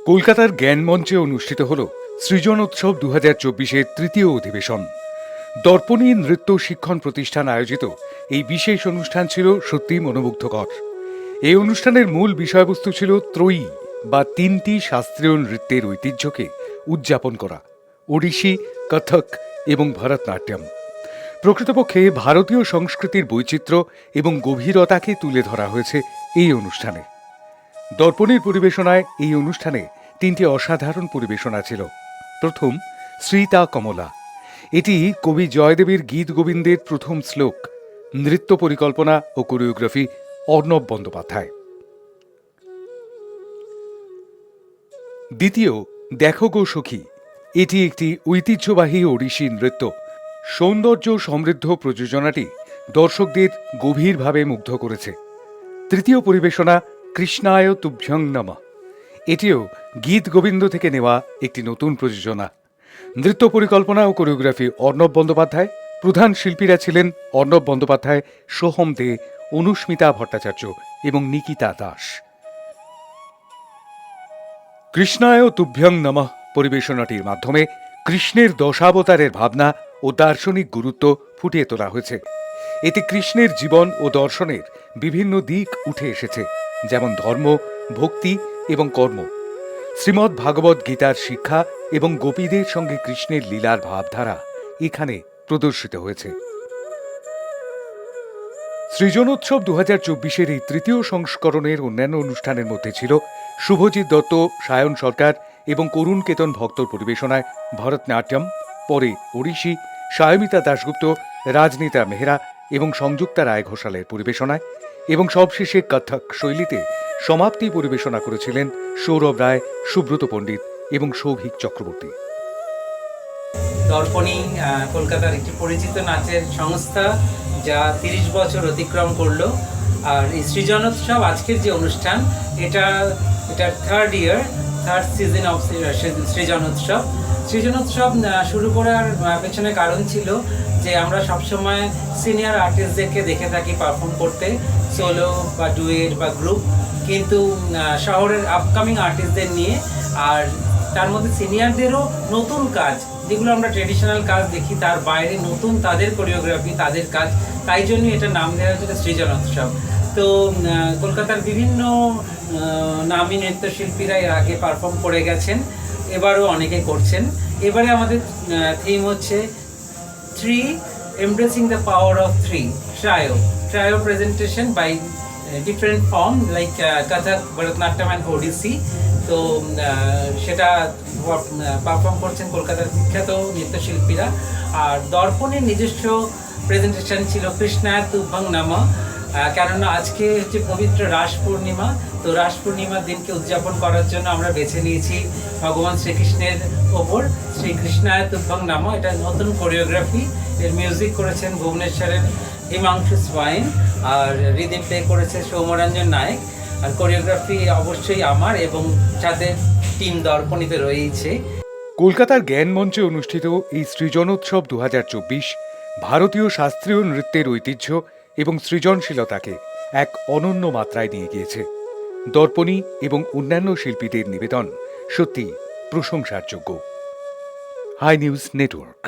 কলকাতার জ্ঞান মঞ্চে অনুষ্ঠিত হল সৃজনোৎসব 2024-এর তৃতীয় অধিবেশন। দর্পণী নৃত্য শিক্ষণ প্রতিষ্ঠান আয়োজিত এই বিশেষ অনুষ্ঠান ছিল সত্যি মনোমুগ্ধকর। এই অনুষ্ঠানের মূল বিষয়বস্তু ছিল ত্রয়ী বা তিনটি শাস্ত্রীয় নৃত্যের ঐতিহ্যকে উদযাপন করা: ওড়িশি, কথক এবং ভরতনাট্যম। প্রকৃতপক্ষে ভারতীয় সংস্কৃতির বৈচিত্র্য এবং গভীরতাকে তুলে ধরা হয়েছে এই অনুষ্ঠানে। দর্পণীর পরিবেশনায় এই অনুষ্ঠানে তিনটি অসাধারণ পরিবেশনা ছিল। প্রথম, শ্রীতা কমলা। এটি কবি জয়দেবের গীত গোবিন্দের প্রথম শ্লোক। নৃত্য পরিকল্পনা ও কোরিওগ্রাফি অর্ণব বন্দ্যোপাধ্যায়। দ্বিতীয়, দেখো গো সখী। এটি একটি ঐতিহ্যবাহী ওড়িশি নৃত্য। সৌন্দর্য সমৃদ্ধ প্রযোজনাটি দর্শকদের গভীরভাবে মুগ্ধ করেছে। তৃতীয় পরিবেশনা, কৃষ্ণায় তুভ্যং নমঃ। এটিও গীত গোবিন্দ থেকে নেওয়া একটি নতুন প্রযোজনা। নৃত্য পরিকল্পনা ও কোরিওগ্রাফি অর্ণব বন্দ্যোপাধ্যায়। প্রধান শিল্পীরা ছিলেন অর্ণব বন্দ্যোপাধ্যায়, সোহম দে, অনুস্মিতা ভট্টাচার্য এবং নিকিতা দাস। কৃষ্ণায় তুভ্যং নমঃ পরিবেশনাটির মাধ্যমে কৃষ্ণের দশাবতারের ভাবনা ও দার্শনিক গুরুত্ব ফুটিয়ে তোলা হয়েছে। এতে কৃষ্ণের জীবন ও দর্শনের বিভিন্ন দিক উঠে এসেছে, যেমন ধর্ম, ভক্তি এবং কর্ম। শ্রীমদ্ ভাগবত গীতার শিক্ষা এবং গোপীদের সঙ্গে কৃষ্ণের লীলার ভাবধারা এখানে প্রদর্শিত হয়েছে। সৃজনোৎসব 2024-এর এই তৃতীয় সংস্করণের অন্যান্য অনুষ্ঠানের মধ্যে ছিল শুভজিৎ দত্ত, সায়ন সরকার এবং করুণ কেতন ভক্তর পরিবেশনায় ভরতনাট্যম, পরে ওড়িশি, সায়মিতা দাশগুপ্ত, রাজনীতা মেহরা এবং সংযুক্তা রায় ঘোষালের পরিবেশনায়, এবং সবশেষে কথক শৈলীতে সমাপ্তি পরিবেশনা করেছিলেন সৌরভ রায়, সুব্রত পণ্ডিত এবং সৌভিক চক্রবর্তী। দর্পণী কলকাতার একটি পরিচিত নাচের সংস্থা, যা 30 বছর অতিক্রম করলো। আর এই সৃজনোৎসব, আজকের যে অনুষ্ঠান, এটার থার্ড সিজন অফ সৃজনোৎসব। সৃজনোৎসব শুরু করার পেছনে কারণ ছিল যে আমরা সবসময় সিনিয়র আর্টিস্টদেরকে দেখে থাকি পারফর্ম করতে, সোলো বা ডুয়েট বা গ্রুপ, কিন্তু শহরের আপকামিং আর্টিস্টদের নিয়ে, আর তার মধ্যে সিনিয়রদেরও নতুন কাজ, যেগুলো আমরা ট্রেডিশনাল কাজ দেখি, তার বাইরে নতুন তাদের কোরিওগ্রাফি, তাদের কাজ। তাই জন্য এটা নাম দেওয়া হয়েছিল সৃজনোৎসব। তো কলকাতার বিভিন্ন নামী নৃত্যশিল্পীরা এর আগে পারফর্ম করে গেছেন, এবারও অনেকে করছেন। এবারে আমাদের থিম হচ্ছে three, embracing the power of three. Trio presentation by different form like Kathak, Bharatanatyam and Odissi. তো সেটা পারফর্ম করছেন কলকাতার বিখ্যাত নৃত্যশিল্পীরা। আর দর্পণের নিজস্ব প্রেজেন্টেশন ছিল কৃষ্ণায় তুভ্যং নমঃ, কেননা আজকে হচ্ছে পবিত্র রাস পূর্ণিমা। তো রাস পূর্ণিমার দিনকে উদযাপন করার জন্য আমরা বেছে নিয়েছি ভগবান শ্রীকৃষ্ণের ওপর শ্রীকৃষ্ণায় তুভ্যং নমঃ। এটা নতুন কোরিওগ্রাফি। এর মিউজিক করেছেন ভুবনেশ্বরের হিমাংশু সোয়াইন, আর রিদিম প্লে করেছে সৌম্যরঞ্জন নায়ক। আর কোরিওগ্রাফি অবশ্যই আমার, এবং সাথে টিম দর্পণীতে রয়েছে। কলকাতার জ্ঞান মঞ্চে অনুষ্ঠিত এই সৃজনোৎসব 2024 ভারতীয় শাস্ত্রীয় নৃত্যের ঐতিহ্য এবং সৃজনশীলতাকে এক অনন্য মাত্রায় নিয়ে গিয়েছে। দর্পণী এবং অন্যান্য শিল্পীদের নিবেদন সত্যি প্রশংসার যোগ্য। Hi news network.